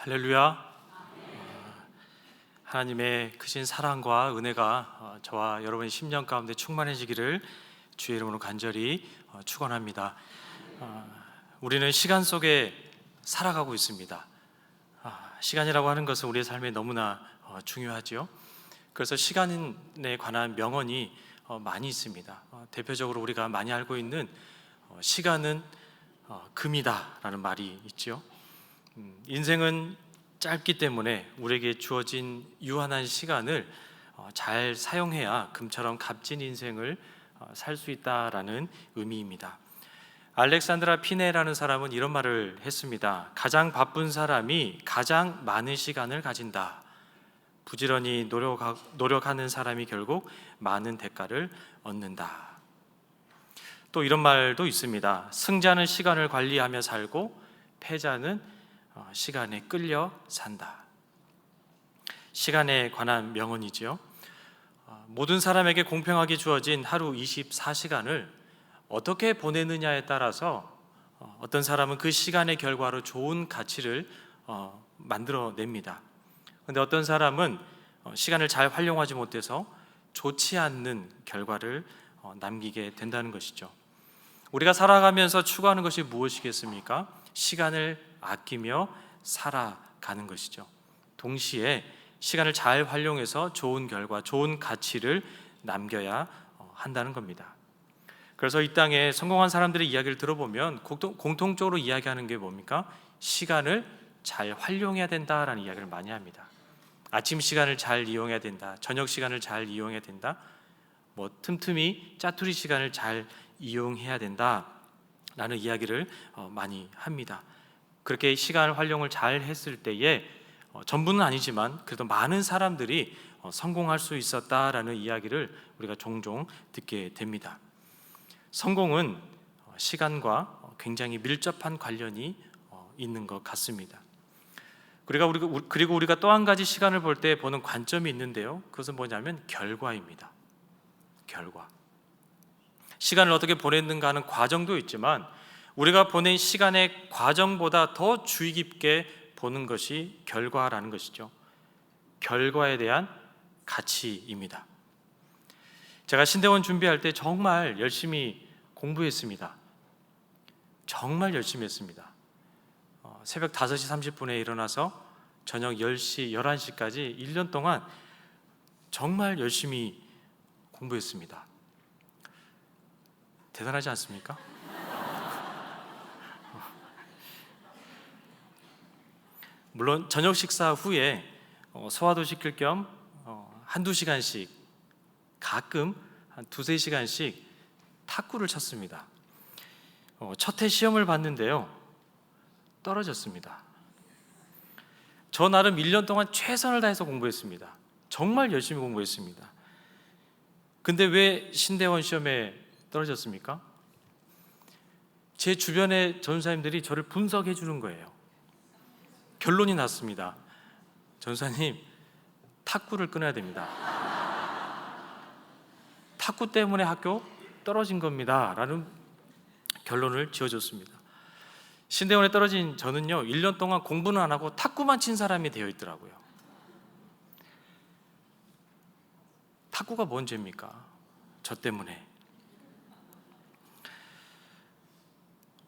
할렐루야. 하나님의 크신 사랑과 은혜가 저와 여러분의 심령 가운데 충만해지기를 주의 이름으로 간절히 축원합니다. 우리는 시간 속에 살아가고 있습니다. 시간이라고 하는 것은 우리의 삶에 너무나 중요하죠. 그래서 시간에 관한 명언이 많이 있습니다. 대표적으로 우리가 많이 알고 있는 시간은 금이다 라는 말이 있죠. 인생은 짧기 때문에 우리에게 주어진 유한한 시간을 잘 사용해야 금처럼 값진 인생을 살 수 있다라는 의미입니다. 알렉산드라 피네라는 사람은 이런 말을 했습니다. 가장 바쁜 사람이 가장 많은 시간을 가진다. 부지런히 노력하는 사람이 결국 많은 대가를 얻는다. 또 이런 말도 있습니다. 승자는 시간을 관리하며 살고 패자는 시간에 끌려 산다. 시간에 관한 명언이죠. 모든 사람에게 공평하게 주어진 하루 24시간을 어떻게 보내느냐에 따라서 어떤 사람은 그 시간의 결과로 좋은 가치를 만들어냅니다. 그런데 어떤 사람은 시간을 잘 활용하지 못해서 좋지 않는 결과를 남기게 된다는 것이죠. 우리가 살아가면서 추구하는 것이 무엇이겠습니까? 시간을 아끼며 살아가는 것이죠. 동시에 시간을 잘 활용해서 좋은 결과, 좋은 가치를 남겨야 한다는 겁니다. 그래서 이 땅에 성공한 사람들의 이야기를 들어보면 공통적으로 이야기하는 게 뭡니까? 시간을 잘 활용해야 된다라는 이야기를 많이 합니다. 아침 시간을 잘 이용해야 된다, 저녁 시간을 잘 이용해야 된다, 틈틈이 짜투리 시간을 잘 이용해야 된다라는 이야기를 많이 합니다. 그렇게 시간 활용을 잘 했을 때에 전부는 아니지만 그래도 많은 사람들이 성공할 수 있었다라는 이야기를 우리가 종종 듣게 됩니다. 성공은 시간과 굉장히 밀접한 관련이 있는 것 같습니다. 그리고 우리가 또 한 가지 시간을 볼 때 보는 관점이 있는데요. 그것은 뭐냐면 결과입니다. 결과. 시간을 어떻게 보냈는가 하는 과정도 있지만 우리가 보낸 시간의 과정보다 더 주의 깊게 보는 것이 결과라는 것이죠. 결과에 대한 가치입니다. 제가 신대원 준비할 때 정말 열심히 공부했습니다. 정말 열심히 했습니다. 새벽 5시 30분에 일어나서 저녁 10시, 11시까지 1년 동안 정말 열심히 공부했습니다. 대단하지 않습니까? 물론 저녁 식사 후에 소화도 시킬 겸 한두 시간씩, 가끔 한 두세 시간씩 탁구를 쳤습니다. 첫 해 시험을 봤는데요, 떨어졌습니다. 저 나름 1년 동안 최선을 다해서 공부했습니다. 정말 열심히 공부했습니다. 근데 왜 신대원 시험에 떨어졌습니까? 제 주변의 전사님들이 저를 분석해 주는 거예요. 결론이 났습니다. 전사님, 탁구를 끊어야 됩니다. 탁구 때문에 학교 떨어진 겁니다 라는 결론을 지어줬습니다. 신대원에 떨어진 저는요, 1년 동안 공부는 안 하고 탁구만 친 사람이 되어 있더라고요. 탁구가 뭔 죄입니까? 저 때문에.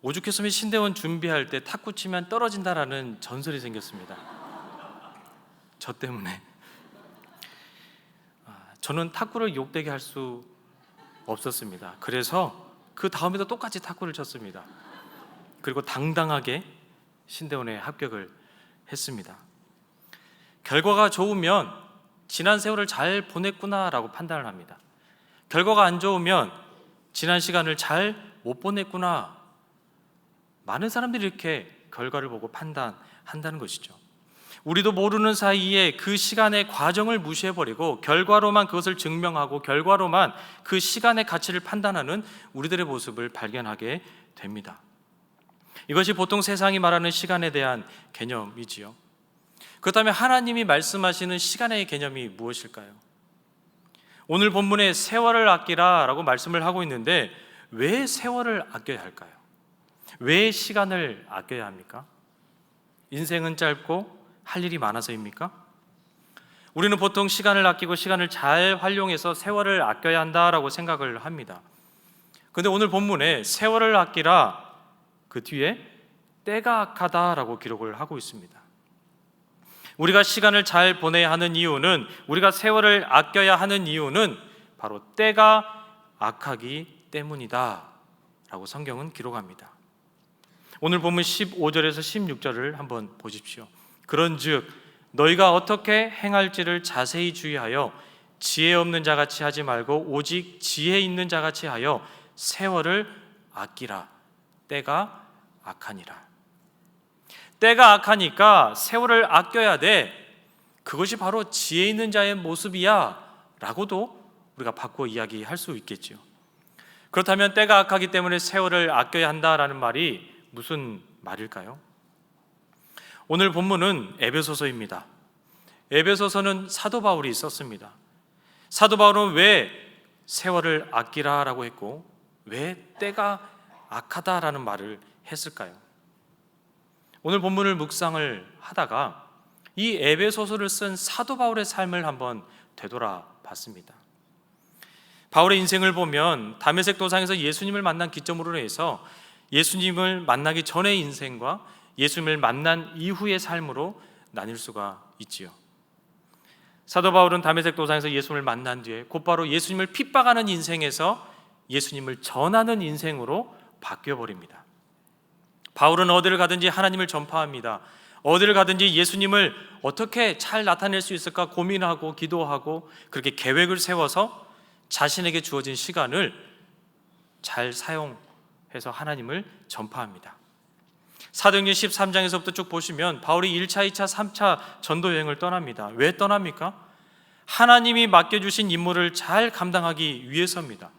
오죽했으면 신대원 준비할 때 탁구 치면 떨어진다라는 전설이 생겼습니다. 저 때문에. 저는 탁구를 욕되게 할 수 없었습니다. 그래서 그 다음에도 똑같이 탁구를 쳤습니다. 그리고 당당하게 신대원에 합격을 했습니다. 결과가 좋으면 지난 세월을 잘 보냈구나라고 판단을 합니다. 결과가 안 좋으면 지난 시간을 잘 못 보냈구나. 많은 사람들이 이렇게 결과를 보고 판단한다는 것이죠. 우리도 모르는 사이에 그 시간의 과정을 무시해버리고 결과로만 그것을 증명하고 결과로만 그 시간의 가치를 판단하는 우리들의 모습을 발견하게 됩니다. 이것이 보통 세상이 말하는 시간에 대한 개념이지요. 그렇다면 하나님이 말씀하시는 시간의 개념이 무엇일까요? 오늘 본문에 세월을 아끼라 라고 말씀을 하고 있는데 왜 세월을 아껴야 할까요? 왜 시간을 아껴야 합니까? 인생은 짧고 할 일이 많아서입니까? 우리는 보통 시간을 아끼고 시간을 잘 활용해서 세월을 아껴야 한다라고 생각을 합니다. 그런데 오늘 본문에 세월을 아끼라 그 뒤에 때가 악하다라고 기록을 하고 있습니다. 우리가 시간을 잘 보내야 하는 이유는, 우리가 세월을 아껴야 하는 이유는 바로 때가 악하기 때문이다 라고 성경은 기록합니다. 오늘 본문 15절에서 16절을 한번 보십시오. 그런즉 너희가 어떻게 행할지를 자세히 주의하여 지혜 없는 자같이 하지 말고 오직 지혜 있는 자같이 하여 세월을 아끼라. 때가 악하니라. 때가 악하니까 세월을 아껴야 돼. 그것이 바로 지혜 있는 자의 모습이야 라고도 우리가 바꿔 이야기할 수 있겠죠. 그렇다면 때가 악하기 때문에 세월을 아껴야 한다라는 말이 무슨 말일까요? 오늘 본문은 에베소서입니다. 에베소서는 사도 바울이 썼습니다. 사도 바울은 왜 세월을 아끼라라고 했고 왜 때가 악하다라는 말을 했을까요? 오늘 본문을 묵상을 하다가 이 에베소서를 쓴 사도 바울의 삶을 한번 되돌아봤습니다. 바울의 인생을 보면 다메섹 도상에서 예수님을 만난 기점으로 해서 예수님을 만나기 전의 인생과 예수님을 만난 이후의 삶으로 나뉠 수가 있지요. 사도 바울은 다메섹 도상에서 예수님을 만난 뒤에 곧바로 예수님을 핍박하는 인생에서 예수님을 전하는 인생으로 바뀌어버립니다. 바울은 어디를 가든지 하나님을 전파합니다. 어디를 가든지 예수님을 어떻게 잘 나타낼 수 있을까 고민하고 기도하고 그렇게 계획을 세워서 자신에게 주어진 시간을 잘 사용해서 하나님을 전파합니다. 사도행전 13장에서부터 쭉 보시면 바울이 1차, 2차, 3차 전도 여행을 떠납니다. 왜 떠납니까? 하나님이 맡겨주신 임무를 잘 감당하기 위해서입니다.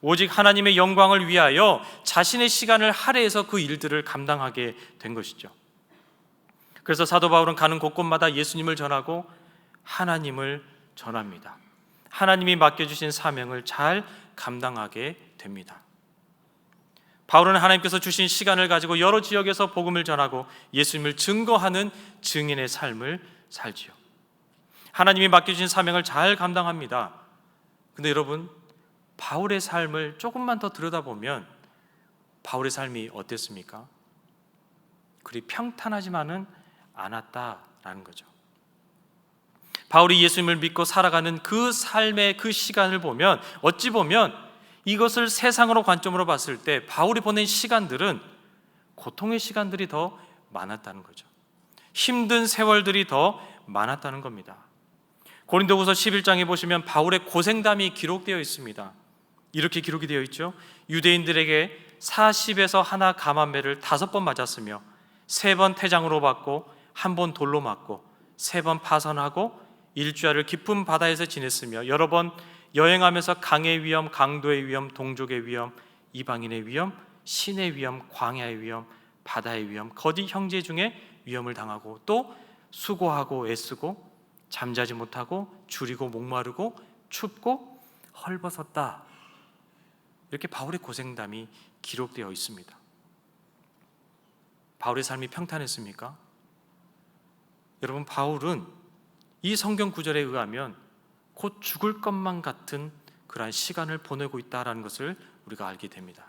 오직 하나님의 영광을 위하여 자신의 시간을 할애해서 그 일들을 감당하게 된 것이죠. 그래서 사도 바울은 가는 곳곳마다 예수님을 전하고 하나님을 전합니다. 하나님이 맡겨주신 사명을 잘 감당하게 됩니다. 바울은 하나님께서 주신 시간을 가지고 여러 지역에서 복음을 전하고 예수님을 증거하는 증인의 삶을 살지요. 하나님이 맡겨주신 사명을 잘 감당합니다. 근데 여러분, 바울의 삶을 조금만 더 들여다보면 바울의 삶이 어땠습니까? 그리 평탄하지만은 않았다라는 거죠. 바울이 예수님을 믿고 살아가는 그 삶의 그 시간을 보면 어찌 보면 이것을 세상으로 관점으로 봤을 때 바울이 보낸 시간들은 고통의 시간들이 더 많았다는 거죠. 힘든 세월들이 더 많았다는 겁니다. 고린도후서 11장에 보시면 바울의 고생담이 기록되어 있습니다. 이렇게 기록이 되어 있죠. 유대인들에게 40에서 하나 감한매를 5번 맞았으며 3번 태장으로 받고 1번 돌로 맞고 3번 파선하고 일주야를 깊은 바다에서 지냈으며 여러 번 여행하면서 강의 위험, 강도의 위험, 동족의 위험, 이방인의 위험, 신의 위험, 광야의 위험, 바다의 위험, 거짓 형제 중에 위험을 당하고 또 수고하고 애쓰고 잠자지 못하고 줄이고 목마르고 춥고 헐벗었다. 이렇게 바울의 고생담이 기록되어 있습니다. 바울의 삶이 평탄했습니까? 여러분, 바울은 이 성경 구절에 의하면 곧 죽을 것만 같은 그러한 시간을 보내고 있다는 것을 우리가 알게 됩니다.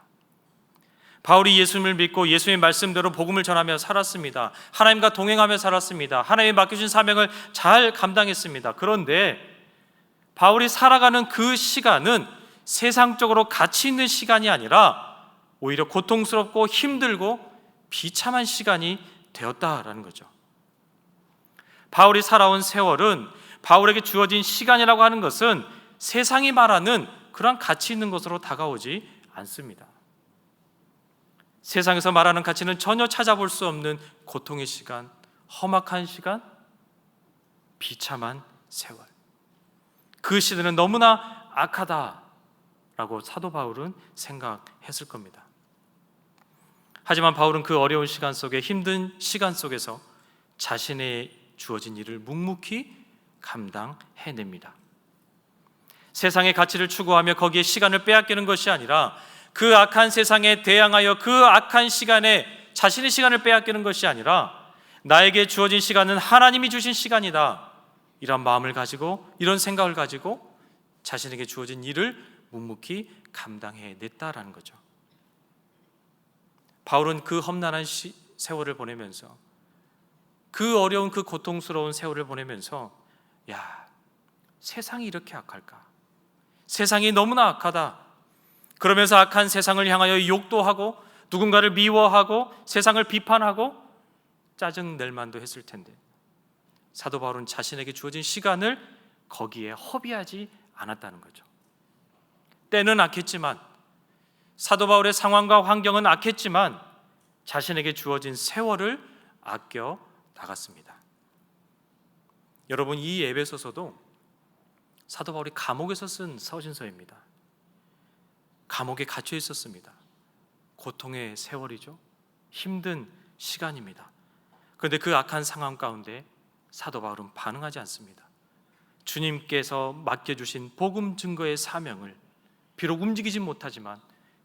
바울이 예수님을 믿고 예수님의 말씀대로 복음을 전하며 살았습니다. 하나님과 동행하며 살았습니다. 하나님이 맡겨준 사명을 잘 감당했습니다. 그런데 바울이 살아가는 그 시간은 세상적으로 가치 있는 시간이 아니라 오히려 고통스럽고 힘들고 비참한 시간이 되었다라는 거죠. 바울이 살아온 세월은 바울에게 주어진 시간이라고 하는 것은 세상이 말하는 그런 가치 있는 것으로 다가오지 않습니다. 세상에서 말하는 가치는 전혀 찾아볼 수 없는 고통의 시간, 험악한 시간, 비참한 세월. 그 시대는 너무나 악하다라고 사도 바울은 생각했을 겁니다. 하지만 바울은 그 어려운 시간 속에, 힘든 시간 속에서 자신의 주어진 일을 묵묵히 감당해냅니다. 세상의 가치를 추구하며 거기에 시간을 빼앗기는 것이 아니라 그 악한 세상에 대항하여 그 악한 시간에 자신의 시간을 빼앗기는 것이 아니라 나에게 주어진 시간은 하나님이 주신 시간이다, 이런 마음을 가지고, 이런 생각을 가지고 자신에게 주어진 일을 묵묵히 감당해냈다라는 거죠. 바울은 그 험난한 세월을 보내면서, 그 어려운, 그 고통스러운 세월을 보내면서, 야, 세상이 이렇게 악할까? 세상이 너무나 악하다. 그러면서 악한 세상을 향하여 욕도 하고, 누군가를 미워하고, 세상을 비판하고 짜증 낼 만도 했을 텐데, 사도 바울은 자신에게 주어진 시간을 거기에 허비하지 않았다는 거죠. 때는 악했지만, 사도 바울의 상황과 환경은 악했지만 자신에게 주어진 세월을 아껴 나갔습니다. 여러분, 이 에베소서도 사도 바울이 감옥에서 쓴 서신서입니다. 감옥에 갇혀 있었습니다. 고통의 세월이죠. 힘든 시간입니다. 그런데 그 악한 상황 가운데 사도 바울은 반응하지 않습니다. 주님께서 맡겨주신 복음 증거의 사명을, 비록 움직이진 못하지만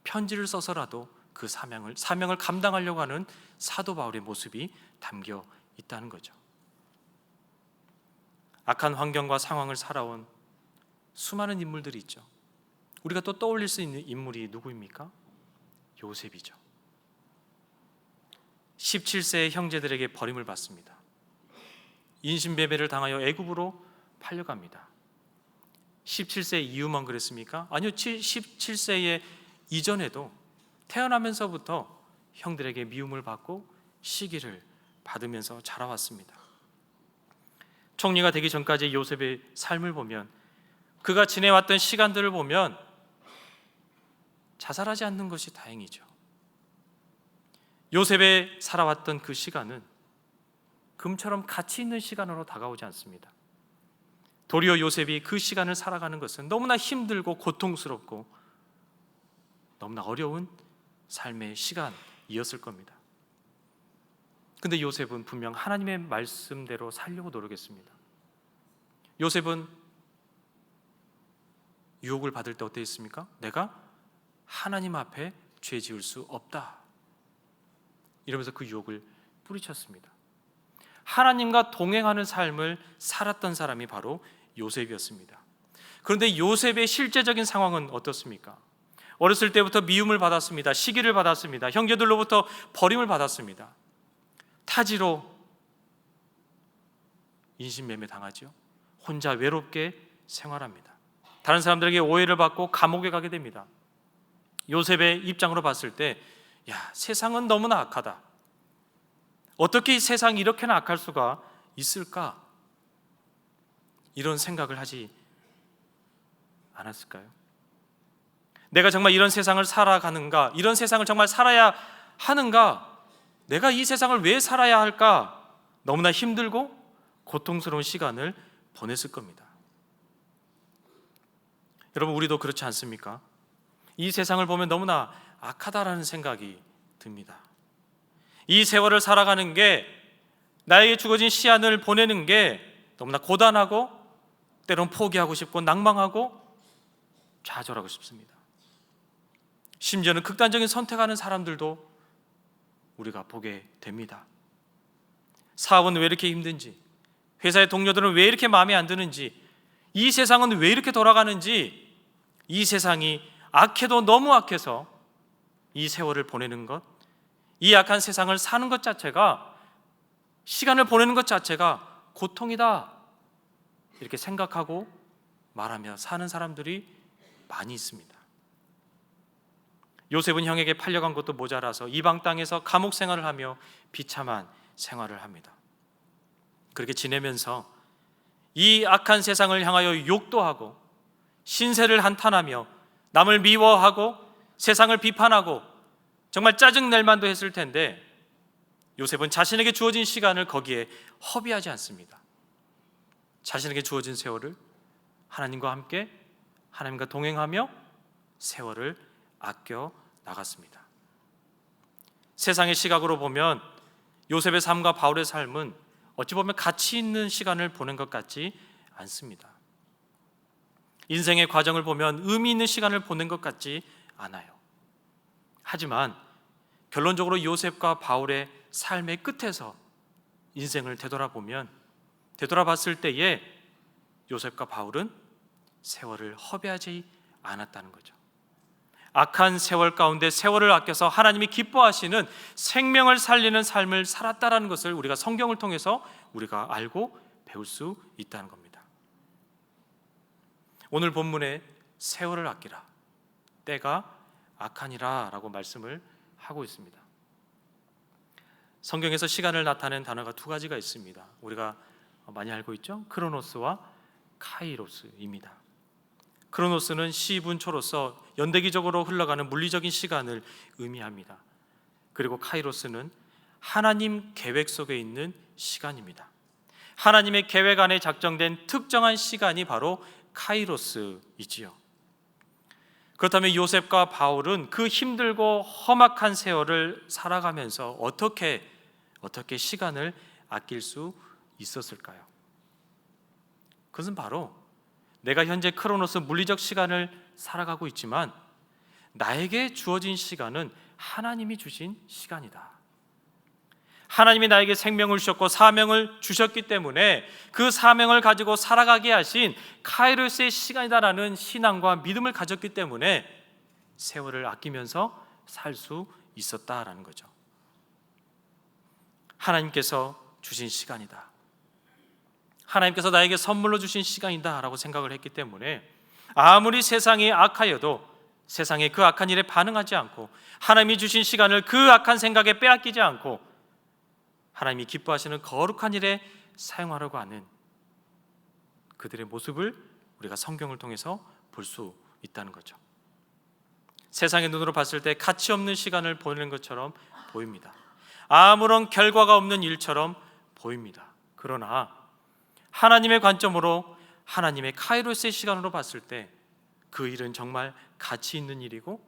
편지를 써서라도 그 사명을 감당하려고 하는 사도 바울의 모습이 담겨 있다는 거죠. 악한 환경과 상황을 살아온 수많은 인물들이 있죠. 우리가 또 떠올릴 수 있는 인물이 누구입니까? 요셉이죠. 17세의 형제들에게 버림을 받습니다. 인신배배를 당하여 애굽으로 팔려갑니다. 17세 이후만 그랬습니까? 아니요, 17세의 이전에도 태어나면서부터 형들에게 미움을 받고 시기를 받으면서 자라왔습니다. 총리가 되기 전까지 요셉의 삶을 보면, 그가 지내왔던 시간들을 보면 자살하지 않는 것이 다행이죠. 요셉의 살아왔던 그 시간은 금처럼 가치 있는 시간으로 다가오지 않습니다. 도리어 요셉이 그 시간을 살아가는 것은 너무나 힘들고 고통스럽고 너무나 어려운 삶의 시간이었을 겁니다. 근데 요셉은 분명 하나님의 말씀대로 살려고 노력했습니다. 요셉은 유혹을 받을 때 어땠습니까? 내가 하나님 앞에 죄 지을 수 없다, 이러면서 그 유혹을 뿌리쳤습니다. 하나님과 동행하는 삶을 살았던 사람이 바로 요셉이었습니다. 그런데 요셉의 실제적인 상황은 어떻습니까? 어렸을 때부터 미움을 받았습니다. 시기를 받았습니다. 형제들로부터 버림을 받았습니다. 타지로 인신매매 당하죠. 혼자 외롭게 생활합니다. 다른 사람들에게 오해를 받고 감옥에 가게 됩니다. 요셉의 입장으로 봤을 때, 야, 세상은 너무나 악하다. 어떻게 이 세상이 이렇게나 악할 수가 있을까? 이런 생각을 하지 않았을까요? 내가 정말 이런 세상을 살아가는가? 이런 세상을 정말 살아야 하는가? 내가 이 세상을 왜 살아야 할까? 너무나 힘들고 고통스러운 시간을 보냈을 겁니다. 여러분, 우리도 그렇지 않습니까? 이 세상을 보면 너무나 악하다라는 생각이 듭니다. 이 세월을 살아가는 게, 나에게 주어진 시간을 보내는 게 너무나 고단하고, 때론 포기하고 싶고 낭망하고 좌절하고 싶습니다. 심지어는 극단적인 선택하는 사람들도 우리가 보게 됩니다. 사업은 왜 이렇게 힘든지, 회사의 동료들은 왜 이렇게 마음에 안 드는지, 이 세상은 왜 이렇게 돌아가는지, 이 세상이 악해도 너무 악해서 이 세월을 보내는 것, 이 악한 세상을 사는 것 자체가, 시간을 보내는 것 자체가 고통이다, 이렇게 생각하고 말하며 사는 사람들이 많이 있습니다. 요셉은 형에게 팔려간 것도 모자라서 이방 땅에서 감옥 생활을 하며 비참한 생활을 합니다. 그렇게 지내면서 이 악한 세상을 향하여 욕도 하고, 신세를 한탄하며 남을 미워하고 세상을 비판하고 정말 짜증낼 만도 했을 텐데, 요셉은 자신에게 주어진 시간을 거기에 허비하지 않습니다. 자신에게 주어진 세월을 하나님과 함께, 하나님과 동행하며 세월을 아껴 나갔습니다. 세상의 시각으로 보면 요셉의 삶과 바울의 삶은 어찌 보면 가치 있는 시간을 보낸 것 같지 않습니다. 인생의 과정을 보면 의미 있는 시간을 보낸 것 같지 않아요. 하지만 결론적으로 요셉과 바울의 삶의 끝에서 인생을 되돌아봤을 때에 요셉과 바울은 세월을 허비하지 않았다는 거죠. 악한 세월 가운데 세월을 아껴서 하나님이 기뻐하시는 생명을 살리는 삶을 살았다라는 것을 우리가 성경을 통해서 우리가 알고 배울 수 있다는 겁니다. 오늘 본문에 세월을 아끼라, 때가 악하니라 라고 말씀을 하고 있습니다. 성경에서 시간을 나타내는 단어가 두 가지가 있습니다. 우리가 많이 알고 있죠? 크로노스와 카이로스입니다. 크로노스는 시분초로서 연대기적으로 흘러가는 물리적인 시간을 의미합니다. 그리고 카이로스는 하나님 계획 속에 있는 시간입니다. 하나님의 계획 안에 작정된 특정한 시간이 바로 카이로스이지요. 그렇다면 요셉과 바울은 그 힘들고 험악한 세월을 살아가면서 어떻게 시간을 아낄 수 있었을까요? 그것은 바로 내가 현재 크로노스 물리적 시간을 살아가고 있지만 나에게 주어진 시간은 하나님이 주신 시간이다. 하나님이 나에게 생명을 주셨고 사명을 주셨기 때문에 그 사명을 가지고 살아가게 하신 카이로스의 시간이다라는 신앙과 믿음을 가졌기 때문에 세월을 아끼면서 살 수 있었다라는 거죠. 하나님께서 주신 시간이다. 하나님께서 나에게 선물로 주신 시간이다 라고 생각을 했기 때문에 아무리 세상이 악하여도 세상의 그 악한 일에 반응하지 않고 하나님이 주신 시간을 그 악한 생각에 빼앗기지 않고 하나님이 기뻐하시는 거룩한 일에 사용하려고 하는 그들의 모습을 우리가 성경을 통해서 볼 수 있다는 거죠. 세상의 눈으로 봤을 때 가치 없는 시간을 보내는 것처럼 보입니다. 아무런 결과가 없는 일처럼 보입니다. 그러나 하나님의 관점으로 하나님의 카이로스의 시간으로 봤을 때 그 일은 정말 가치 있는 일이고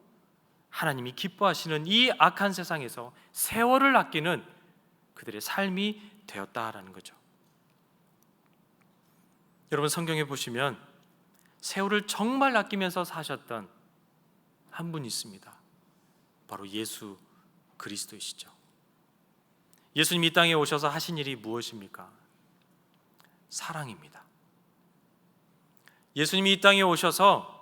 하나님이 기뻐하시는 이 악한 세상에서 세월을 아끼는 그들의 삶이 되었다라는 거죠. 여러분 성경에 보시면 세월을 정말 아끼면서 사셨던 한 분이 있습니다. 바로 예수 그리스도이시죠. 예수님이 이 땅에 오셔서 하신 일이 무엇입니까? 사랑입니다. 예수님이 이 땅에 오셔서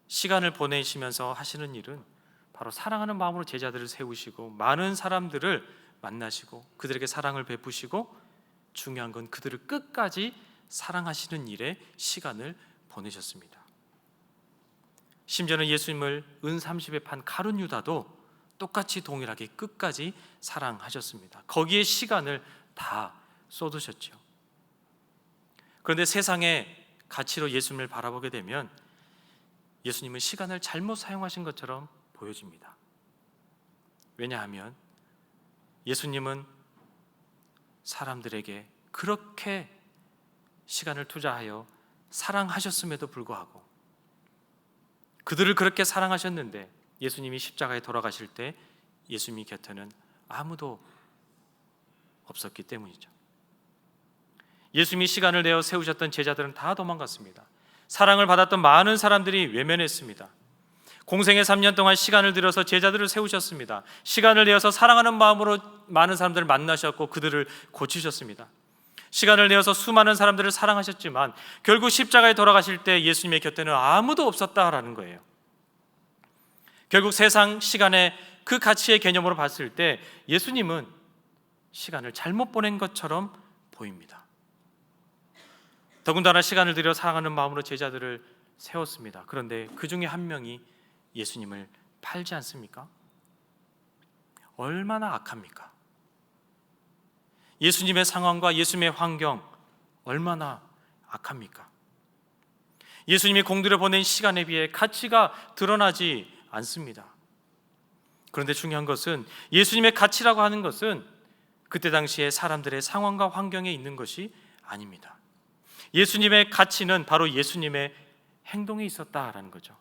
시간을 보내시면서 하시는 일은 바로 사랑하는 마음으로 제자들을 세우시고 많은 사람들을 만나시고 그들에게 사랑을 베푸시고 중요한 건 그들을 끝까지 사랑하시는 일에 시간을 보내셨습니다. 심지어는 예수님을 은 30에 판 가룟 유다도 똑같이 동일하게 끝까지 사랑하셨습니다. 거기에 시간을 다 쏟으셨죠. 그런데 세상의 가치로 예수님을 바라보게 되면 예수님은 시간을 잘못 사용하신 것처럼 보여집니다. 왜냐하면 예수님은 사람들에게 그렇게 시간을 투자하여 사랑하셨음에도 불구하고 그들을 그렇게 사랑하셨는데 예수님이 십자가에 돌아가실 때 예수님이 곁에는 아무도 없었기 때문이죠. 예수님이 시간을 내어 세우셨던 제자들은 다 도망갔습니다. 사랑을 받았던 많은 사람들이 외면했습니다. 공생의 3년 동안 시간을 들여서 제자들을 세우셨습니다. 시간을 내어서 사랑하는 마음으로 많은 사람들을 만나셨고 그들을 고치셨습니다. 시간을 내어서 수많은 사람들을 사랑하셨지만 결국 십자가에 돌아가실 때 예수님의 곁에는 아무도 없었다라는 거예요. 결국 세상 시간의 그 가치의 개념으로 봤을 때 예수님은 시간을 잘못 보낸 것처럼 보입니다. 더군다나 시간을 들여 사랑하는 마음으로 제자들을 세웠습니다. 그런데 그 중에 한 명이 예수님을 팔지 않습니까? 얼마나 악합니까? 예수님의 상황과 예수님의 환경 얼마나 악합니까? 예수님이 공들여 보낸 시간에 비해 가치가 드러나지 않습니다. 그런데 중요한 것은 예수님의 가치라고 하는 것은 그때 당시에 사람들의 상황과 환경에 있는 것이 아닙니다. 예수님의 가치는 바로 예수님의 행동에 있었다라는 거죠.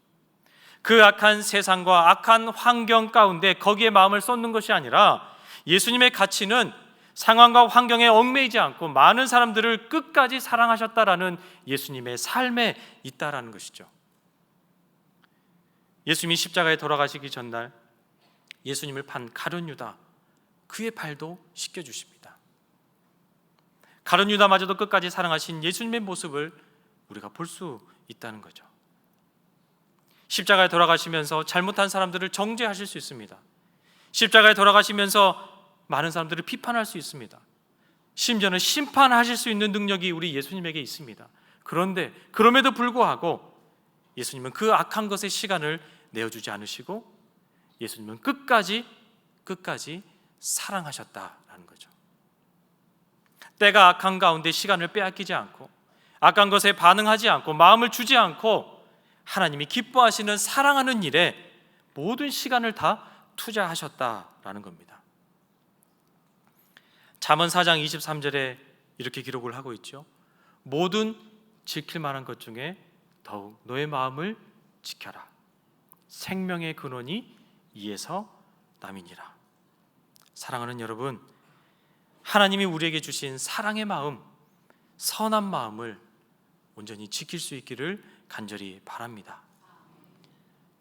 그 악한 세상과 악한 환경 가운데 거기에 마음을 쏟는 것이 아니라 예수님의 가치는 상황과 환경에 얽매이지 않고 많은 사람들을 끝까지 사랑하셨다라는 예수님의 삶에 있다라는 것이죠. 예수님이 십자가에 돌아가시기 전날 예수님을 판 가룟 유다 그의 발도 씻겨주십니다. 가룟 유다마저도 끝까지 사랑하신 예수님의 모습을 우리가 볼 수 있다는 거죠. 십자가에 돌아가시면서 잘못한 사람들을 정죄하실 수 있습니다. 십자가에 돌아가시면서 많은 사람들을 비판할 수 있습니다. 심지어는 심판하실 수 있는 능력이 우리 예수님에게 있습니다. 그런데 그럼에도 불구하고 예수님은 그 악한 것의 시간을 내어주지 않으시고 예수님은 끝까지 사랑하셨다라는 거죠. 때가 악한 가운데 시간을 빼앗기지 않고 악한 것에 반응하지 않고 마음을 주지 않고 하나님이 기뻐하시는 사랑하는 일에 모든 시간을 다 투자하셨다라는 겁니다. 잠언 4장 23절에 이렇게 기록을 하고 있죠. 모든 지킬 만한 것 중에 더욱 너의 마음을 지켜라. 생명의 근원이 이에서 남이니라. 사랑하는 여러분, 하나님이 우리에게 주신 사랑의 마음, 선한 마음을 온전히 지킬 수 있기를 간절히 바랍니다.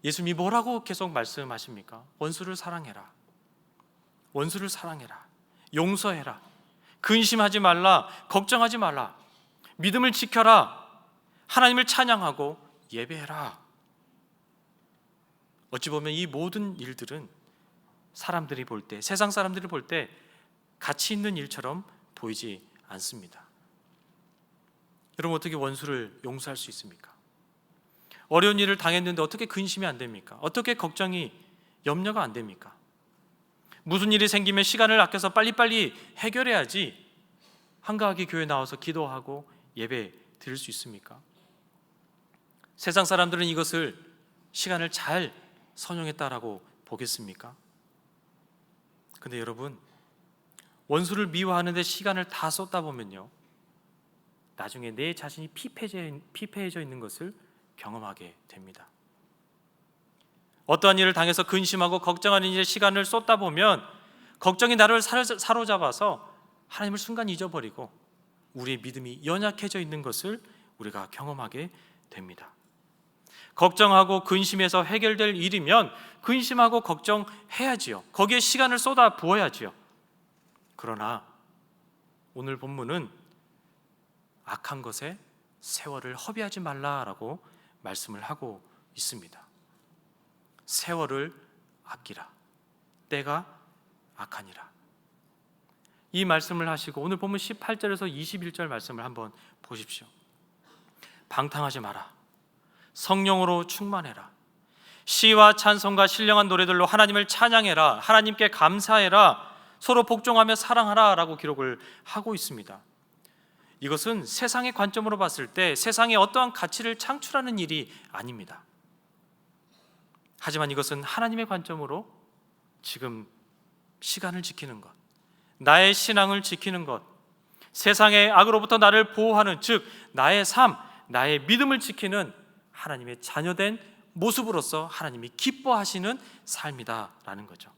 예수님이 뭐라고 계속 말씀하십니까? 원수를 사랑해라. 원수를 사랑해라. 용서해라. 근심하지 말라. 걱정하지 말라. 믿음을 지켜라. 하나님을 찬양하고 예배해라. 어찌 보면 이 모든 일들은 사람들이 볼 때, 세상 사람들이 볼 때 가치 있는 일처럼 보이지 않습니다. 여러분, 어떻게 원수를 용서할 수 있습니까? 어려운 일을 당했는데 어떻게 근심이 안 됩니까? 어떻게 걱정이, 염려가 안 됩니까? 무슨 일이 생기면 시간을 아껴서 빨리빨리 해결해야지 한가하게 교회 나와서 기도하고 예배 드릴 수 있습니까? 세상 사람들은 이것을 시간을 잘 선용했다라고 보겠습니까? 근데 여러분, 원수를 미워하는 데 시간을 다 쏟다 보면요, 나중에 내 자신이 피폐해져 있는 것을 경험하게 됩니다. 어떠한 일을 당해서 근심하고 걱정하는 일에 시간을 쏟다 보면 걱정이 나를 사로잡아서 하나님을 순간 잊어버리고 우리의 믿음이 연약해져 있는 것을 우리가 경험하게 됩니다. 걱정하고 근심해서 해결될 일이면 근심하고 걱정해야지요. 거기에 시간을 쏟아 부어야지요. 그러나 오늘 본문은 악한 것에 세월을 허비하지 말라라고 말씀을 하고 있습니다. 세월을 아끼라. 때가 악하니라. 이 말씀을 하시고 오늘 본문 18절에서 21절 말씀을 한번 보십시오. 방탕하지 마라. 성령으로 충만해라. 시와 찬송과 신령한 노래들로 하나님을 찬양해라. 하나님께 감사해라. 서로 복종하며 사랑하라 라고 기록을 하고 있습니다. 이것은 세상의 관점으로 봤을 때 세상에 어떠한 가치를 창출하는 일이 아닙니다. 하지만 이것은 하나님의 관점으로 지금 시간을 지키는 것, 나의 신앙을 지키는 것, 세상의 악으로부터 나를 보호하는, 즉 나의 삶, 나의 믿음을 지키는 하나님의 자녀된 모습으로서 하나님이 기뻐하시는 삶이다라는 거죠.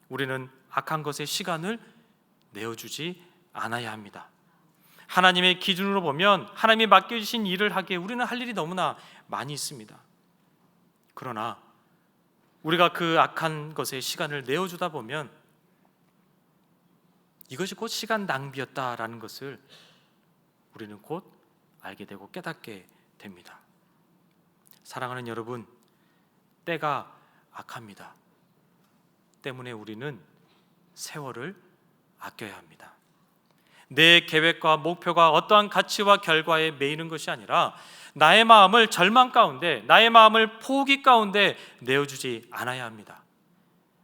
우리는 악한 것에 시간을 내어주지 않아야 합니다. 하나님의 기준으로 보면 하나님이 맡겨주신 일을 하기에 우리는 할 일이 너무나 많이 있습니다. 그러나 우리가 그 악한 것에 시간을 내어주다 보면 이것이 곧 시간 낭비였다라는 것을 우리는 곧 알게 되고 깨닫게 됩니다. 사랑하는 여러분, 때가 악합니다. 때문에 우리는 세월을 아껴야 합니다. 내 계획과 목표가 어떠한 가치와 결과에 매이는 것이 아니라 나의 마음을 절망 가운데, 나의 마음을 포기 가운데 내어주지 않아야 합니다.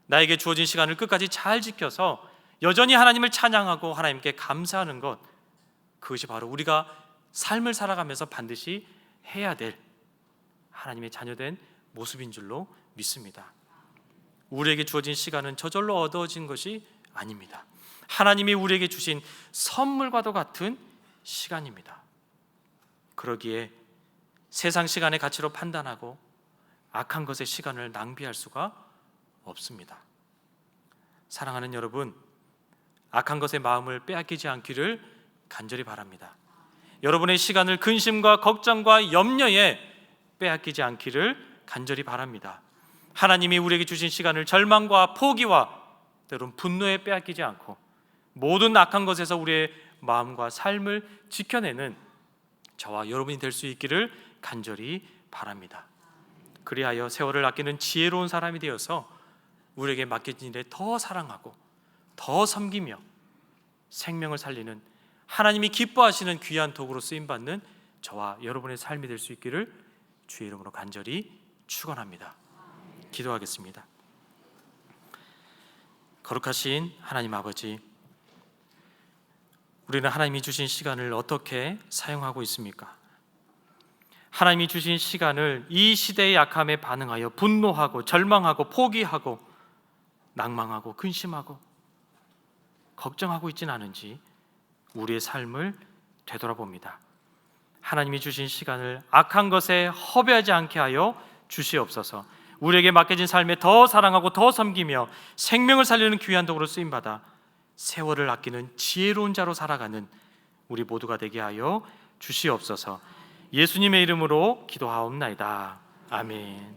나에게 주어진 시간을 끝까지 잘 지켜서 여전히 하나님을 찬양하고 하나님께 감사하는 것, 그것이 바로 우리가 삶을 살아가면서 반드시 해야 될 하나님의 자녀된 모습인 줄로 믿습니다. 우리에게 주어진 시간은 저절로 얻어진 것이 아닙니다. 하나님이 우리에게 주신 선물과도 같은 시간입니다. 그러기에 세상 시간의 가치로 판단하고 악한 것의 시간을 낭비할 수가 없습니다. 사랑하는 여러분, 악한 것의 마음을 빼앗기지 않기를 간절히 바랍니다. 여러분의 시간을 근심과 걱정과 염려에 빼앗기지 않기를 간절히 바랍니다. 하나님이 우리에게 주신 시간을 절망과 포기와 때론 분노에 빼앗기지 않고 모든 악한 것에서 우리의 마음과 삶을 지켜내는 저와 여러분이 될 수 있기를 간절히 바랍니다. 그리하여 세월을 아끼는 지혜로운 사람이 되어서 우리에게 맡겨진 일에 더 사랑하고 더 섬기며 생명을 살리는, 하나님이 기뻐하시는 귀한 도구로 쓰임받는 저와 여러분의 삶이 될 수 있기를 주의 이름으로 간절히 축원합니다. 기도하겠습니다. 거룩하신 하나님 아버지, 우리는 하나님이 주신 시간을 어떻게 사용하고 있습니까? 하나님이 주신 시간을 이 시대의 약함에 반응하여 분노하고 절망하고 포기하고 낭망하고 근심하고 걱정하고 있지는 않은지 우리의 삶을 되돌아봅니다. 하나님이 주신 시간을 악한 것에 허비하지 않게 하여 주시옵소서. 우리에게 맡겨진 삶에 더 사랑하고 더 섬기며 생명을 살리는 귀한 도구로 쓰임받아 세월을 아끼는 지혜로운 자로 살아가는 우리 모두가 되게 하여 주시옵소서. 예수님의 이름으로 기도하옵나이다. 아멘.